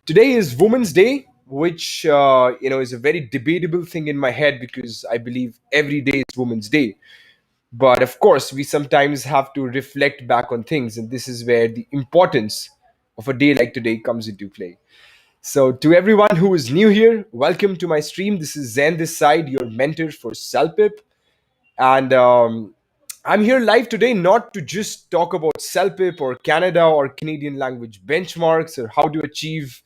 Today is Women's Day, which is a very debatable thing in my head because I believe every day is Women's Day. But of course, we sometimes have to reflect back on things, and this is where the importance of a day like today comes into play. So, to everyone who is new here, welcome to my stream. This is Zen this side, your mentor for CELPIP. And I'm here live today not to just talk about CELPIP or Canada or Canadian language benchmarks or how to achieve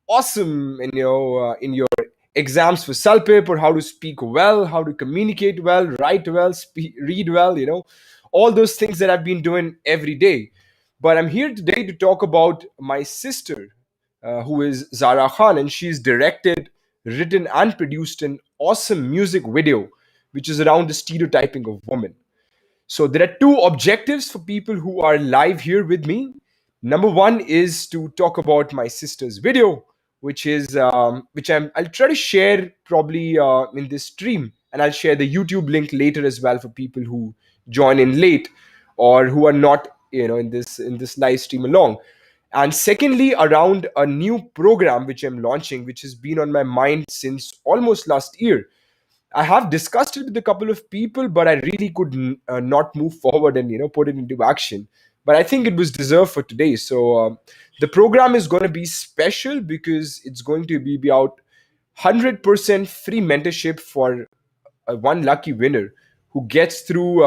awesome in your exams for CELPIP or how to speak well, how to communicate well, write well, read well, all those things that I've been doing every day. But I'm here today to talk about my sister, who is Zara Khan, and she's directed, written, and produced an awesome music video, which is around the stereotyping of women. So there are two objectives for people who are live here with me. Number one is to talk about my sister's video, I'll try to share probably in this stream, and I'll share the YouTube link later as well for people who join in late or who are not in this live stream along. And secondly, around a new program which I'm launching, which has been on my mind since almost last year. I have discussed it with a couple of people, but I really could not move forward and put it into action. But I think it was deserved for today. So the program is going to be special because it's going to be about 100% free mentorship for one lucky winner who gets through.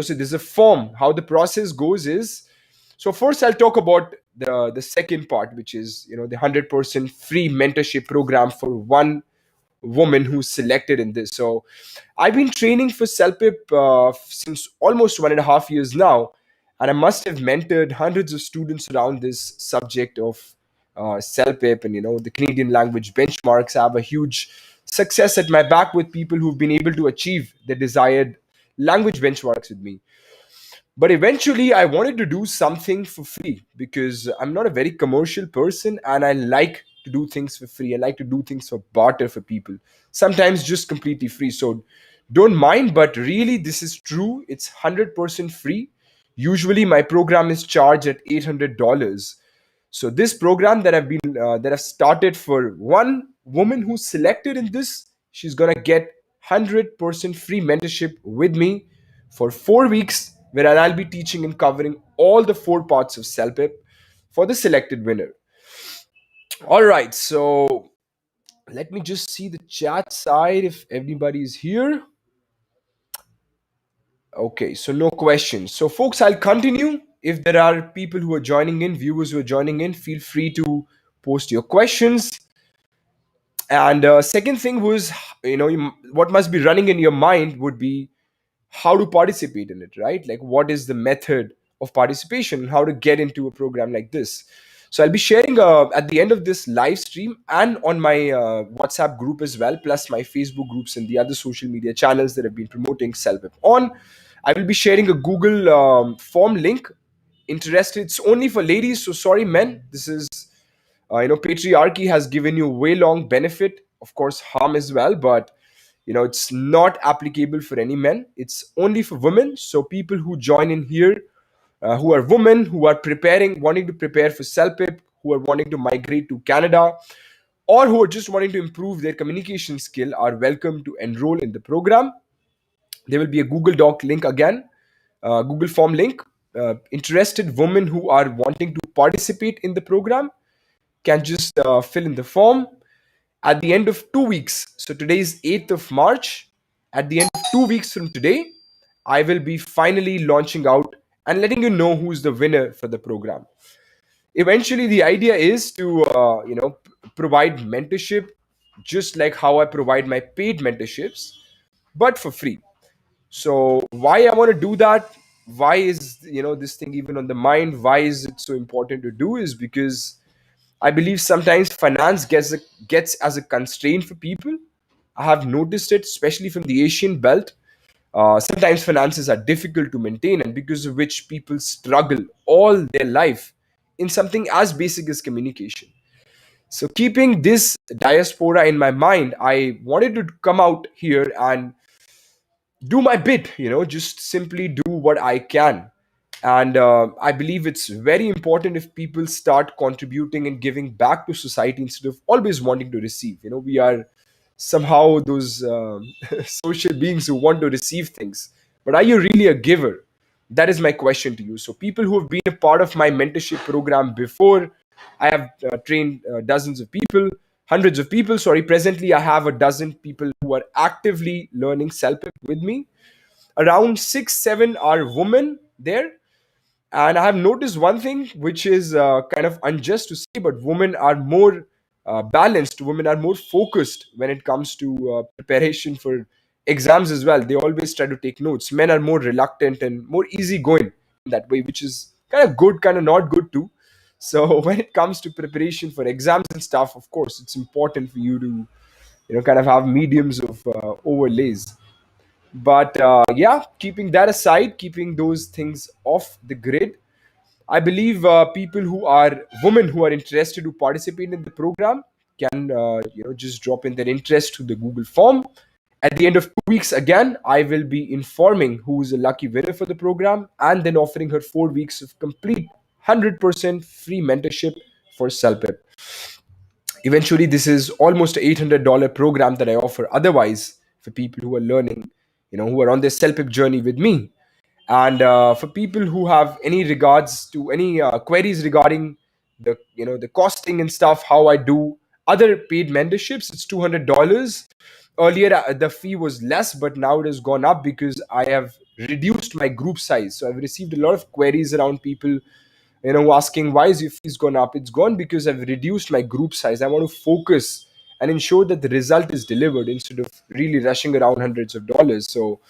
So there's a form. How the process goes is, so first I'll talk about the second part, which is the 100% free mentorship program for one woman who's selected in this. So I've been training for CELPIP since almost 1.5 years now, and I must have mentored hundreds of students around this subject of CELPIP and the Canadian language benchmarks. I have a huge success at my back with people who've been able to achieve the desired language benchmarks with me. But eventually, I wanted to do something for free because I'm not a very commercial person and I like to do things for free. I like to do things for barter for people, sometimes just completely free. So don't mind, but really, this is true. It's 100% free. Usually, my program is charged at $800. So this program that I've started for one woman who's selected in this, she's gonna get 100% free mentorship with me for 4 weeks, where I'll be teaching and covering all the four parts of CELPIP for the selected winner. All right, so let me just see the chat side if everybody is here. Okay, so no questions. So, folks, I'll continue. If there are people who are joining in, viewers who are joining in, feel free to post your questions. And second thing was, what must be running in your mind would be how to participate in it, right? Like, what is the method of participation and how to get into a program like this? So, I'll be sharing at the end of this live stream and on my WhatsApp group as well, plus my Facebook groups and the other social media channels that have been promoting CELPIP on. I will be sharing a Google form link. Interested? It's only for ladies, so sorry, men. This is patriarchy has given you way long benefit, of course harm as well, but it's not applicable for any men. It's only for women. So people who join in here, who are women, who are wanting to prepare for CELPIP, who are wanting to migrate to Canada, or who are just wanting to improve their communication skill, are welcome to enroll in the program. There will be a Google Doc link again, Google form link. Interested women who are wanting to participate in the program can just fill in the form at the end of 2 weeks. So today is 8th of March. At the end of 2 weeks from today, I will be finally launching out and letting you know who's the winner for the program. Eventually, the idea is to provide mentorship just like how I provide my paid mentorships, but for free. So why I want to do that? Why is this thing even on the mind? Why is it so important to do? Is because I believe sometimes finance gets as a constraint for people. I have noticed it, especially from the Asian belt. Sometimes finances are difficult to maintain, and because of which people struggle all their life in something as basic as communication. So, keeping this diaspora in my mind, I wanted to come out here and do my bit, just simply do what I can. And I believe it's very important if people start contributing and giving back to society instead of always wanting to receive. We are somehow those social beings who want to receive things, but are you really a giver? That is my question to you. So people who have been a part of my mentorship program before, I have trained dozens of people, hundreds of people, sorry. Presently I have a dozen people who are actively learning self with me. Around 6 7 are women there. And I have noticed one thing, which is kind of unjust to say, but women are more balanced. Women are more focused when it comes to preparation for exams as well. They always try to take notes. Men are more reluctant and more easygoing in that way, which is kind of good, kind of not good too. So when it comes to preparation for exams and stuff, of course, it's important for you to kind of have mediums of overlays. But yeah, keeping that aside, keeping those things off the grid, I believe people who are women who are interested to participate in the program can just drop in their interest to the Google form. At the end of 2 weeks, again, I will be informing who is a lucky winner for the program and then offering her 4 weeks of complete 100% free mentorship for CELPIP. Eventually, this is almost a $800 program that I offer otherwise for people who are learning, who are on their CELPIP journey with me. And for people who have any regards to any queries regarding the costing and stuff, how I do other paid mentorships, it's $200. Earlier the fee was less, but now it has gone up because I have reduced my group size. So I've received a lot of queries around people asking why is your fees gone up. It's gone because I've reduced my group size. I want to focus and ensure that the result is delivered instead of really rushing around hundreds of dollars. So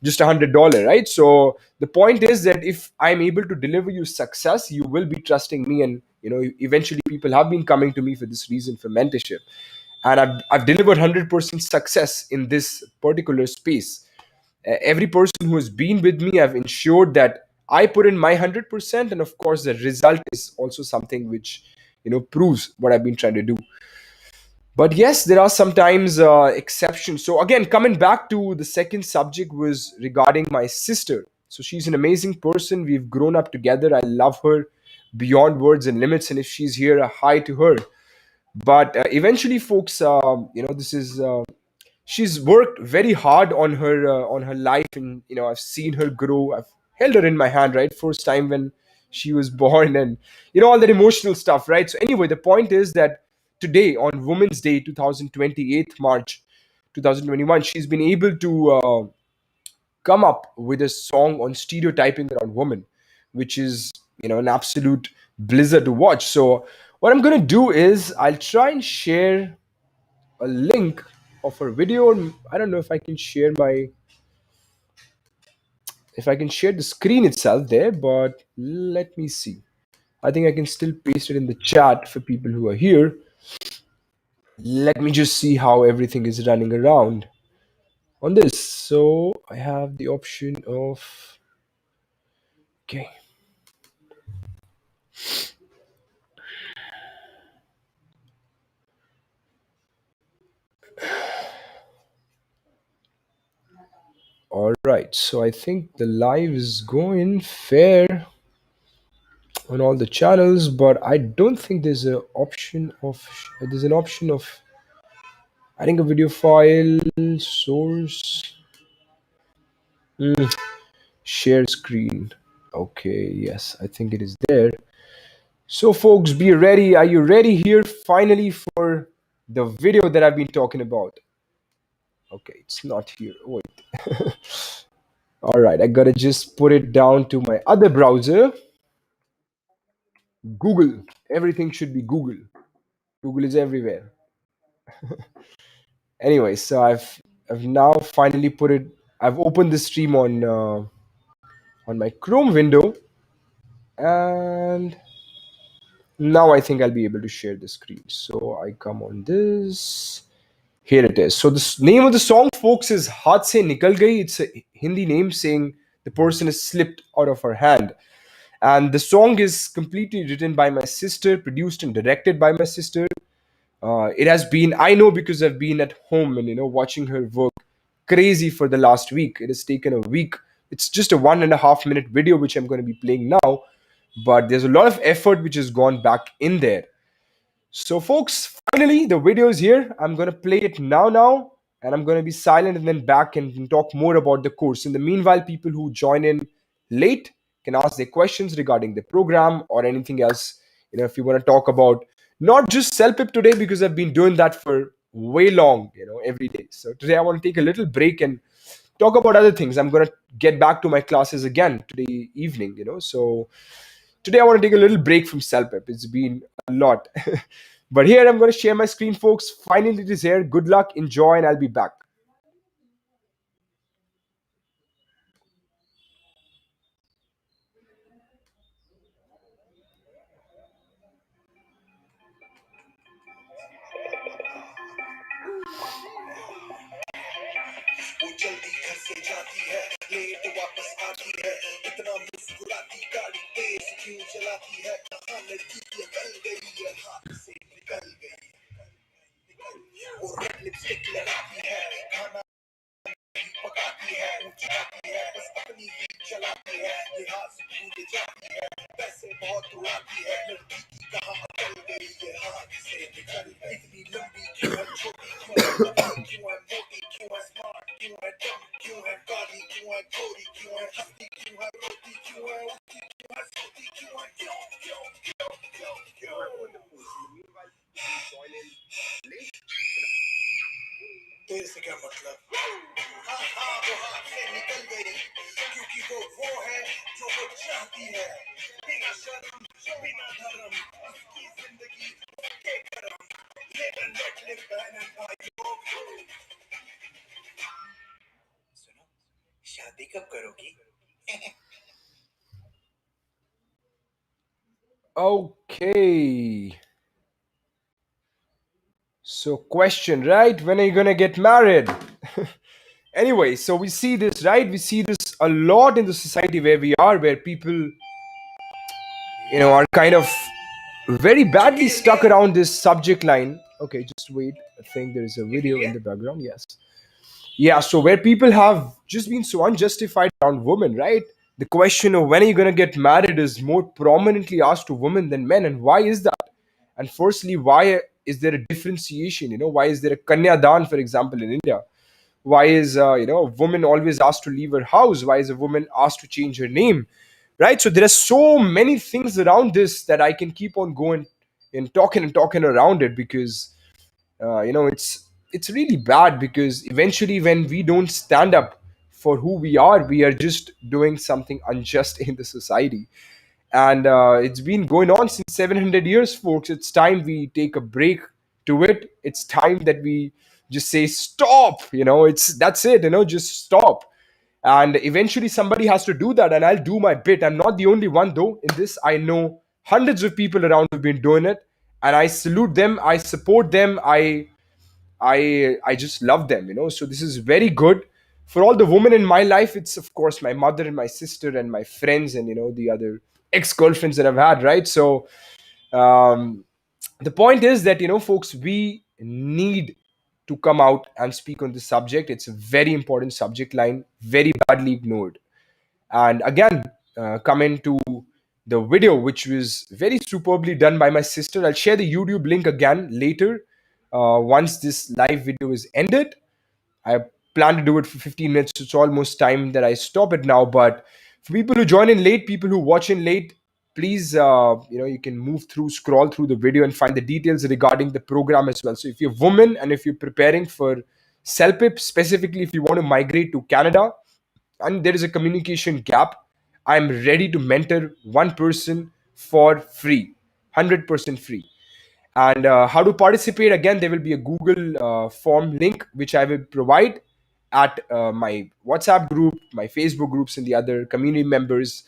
just $100, right? So the point is that if I'm able to deliver you success, you will be trusting me. And eventually people have been coming to me for this reason, for mentorship. And I've delivered 100% success in this particular space. Every person who has been with me, I've ensured that I put in my 100%, and of course the result is also something which proves what I've been trying to do. But yes, there are sometimes exceptions. So again, coming back to the second subject was regarding my sister. So she's an amazing person. We've grown up together. I love her beyond words and limits, and if she's here, a hi to her. But eventually folks, this is she's worked very hard on her life, and I've seen her grow. I've held her in my hand, right, first time when she was born, and all that emotional stuff, right? So anyway, the point is that today on Women's Day 2028 March 2021, she's been able to come up with a song on stereotyping around women, which is an absolute blizzard to watch. So what I'm going to do is I'll try and share a link of her video. I don't know if I can share the screen itself there, but let me see. I think I can still paste it in the chat for people who are here. Let me just see how everything is running around on this. So I have the option of, okay, all right. So I think the live is going fair on all the channels, but I don't think there's an option of adding a video file source. Share screen. Okay, yes, I think it is there. So folks, be ready. Are you ready here finally for the video that I've been talking about? Okay, it's not here. Wait. All right, I gotta just put it down to my other browser. Google. Everything should be Google. Google is everywhere. Anyway, so I've now finally put it. I've opened the stream on my Chrome window, and now I think I'll be able to share the screen. So I come on this. Here it is. So the name of the song, folks, is "Haath Se Nikal Gayi." It's a Hindi name saying the person has slipped out of her hand. And the song is completely written by my sister, produced and directed by my sister. It has been, I know because I've been at home and watching her work crazy for the last week. It has taken a week It's just a 1.5 minute video which I'm going to be playing now, but there's a lot of effort which has gone back in there. So, folks, finally, the video is here. I'm going to play it now, and I'm going to be silent and then back and talk more about the course. In the meanwhile, people who join in late can ask their questions regarding the program or anything else. If you want to talk about not just CELPIP today, because I've been doing that for way long, every day. So today I want to take a little break and talk about other things. I'm going to get back to my classes again today evening. So today I want to take a little break from CELPIP. It's been a lot. But here I'm going to share my screen, folks. Finally, it is here. Good luck, enjoy, and I'll be back. वो जल्दी घर से जाती है, late वापस आती है, इतना मुस्कुराती, गाड़ी तेज क्यों चलाती है, कहाँ लड़की निकल गई है, हाथ से निकल गई, वो रेड लिपस्टिक लगाती है, खाना पकाती है, उठाती है, बस अपनी ही चलाती है, लिहाज भूल जाती है, पैसे बहुत उड़ाती है, लड़की की कहाँ अकल गई है, हाथ से निकल गई, इतनी लंबी क्यों है, छोटी क्यों है, पतली क्यों है, मोटी क्यों है, स्मार्ट क्यों है, डम क्यों है, काली क्यों है, गोरी क्यों है, हंसती क्यों है, रोती क्यों है, उठती क्यों है, सोती क्यों है, क्यों क्यों क्यों क्यों क्यों तेरे से क्या मतलब? हाँ हाँ वो हाथ से निकल गई, क्योंकि वो है जो वो चाहती है, बिना शर्म बिना धर्म, उसकी जिंदगी के करम, live and let live बहन भाइयों। सुनो, शादी कब करोगी? Okay. So, question, right? When are you gonna get married? Anyway, so we see this, right? We see this a lot in the society where we are, where people, are kind of very badly stuck around this subject line. Okay, just wait. I think there is a video in the background. Yes. Yeah, so where people have just been so unjustified around women, right? The question of when are you going to get married is more prominently asked to women than men. And why is that? And firstly, why is there a differentiation? Why is there a Kanyadan, for example, in India? Why is a woman always asked to leave her house? Why is a woman asked to change her name? Right? So there are so many things around this that I can keep on going and talking around it, because it's really bad, because eventually when we don't stand up for who we are just doing something unjust in the society. And it's been going on since 700 years, folks. It's time we take a break to it. It's time that we just say stop. It's that's it. Just stop. And eventually somebody has to do that, and I'll do my bit. I'm not the only one, though, in this. I know hundreds of people around who've been doing it, and I salute them, I support them, I just love them. So this is very good for all the women in my life. It's of course my mother and my sister and my friends, and the other ex-girlfriends that I've had, right? So um the point is that, folks, we need to come out and speak on this subject. It's a very important subject line, very badly ignored. And again, coming to the video, which was very superbly done by my sister. I'll share the YouTube link again later, once this live video is ended. I plan to do it for 15 minutes. It's almost time that I stop it now. But for people who join in late, people who watch in late, please, you can move through, scroll through the video and find the details regarding the program as well. So if you're a woman and if you're preparing for CELPIP, specifically if you want to migrate to Canada and there is a communication gap, I'm ready to mentor one person for free, 100% free. And how to participate, again, there will be a Google form link which I will provide at my WhatsApp group, my Facebook groups, and the other community members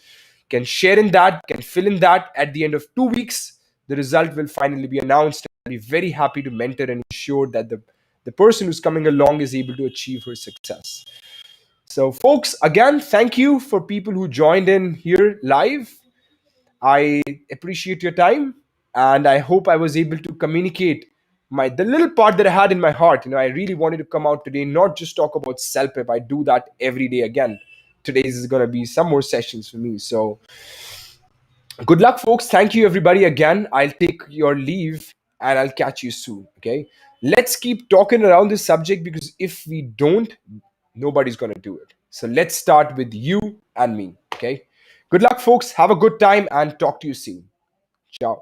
can share in that, can fill in that. At the end of 2 weeks, the result will finally be announced. I'll be very happy to mentor and ensure that the person who's coming along is able to achieve her success. So, folks, again, thank you for people who joined in here live. I appreciate your time, and I hope I was able to communicate the little part that I had in my heart. I really wanted to come out today, not just talk about CELPIP. I do that every day again, today's is gonna be some more sessions for me. So good luck, folks. Thank you, everybody. Again, I'll take your leave and I'll catch you soon. Okay. Let's keep talking around this subject because if we don't, nobody's going to do it. So let's start with you and me. Okay. Good luck, folks. Have a good time and talk to you soon.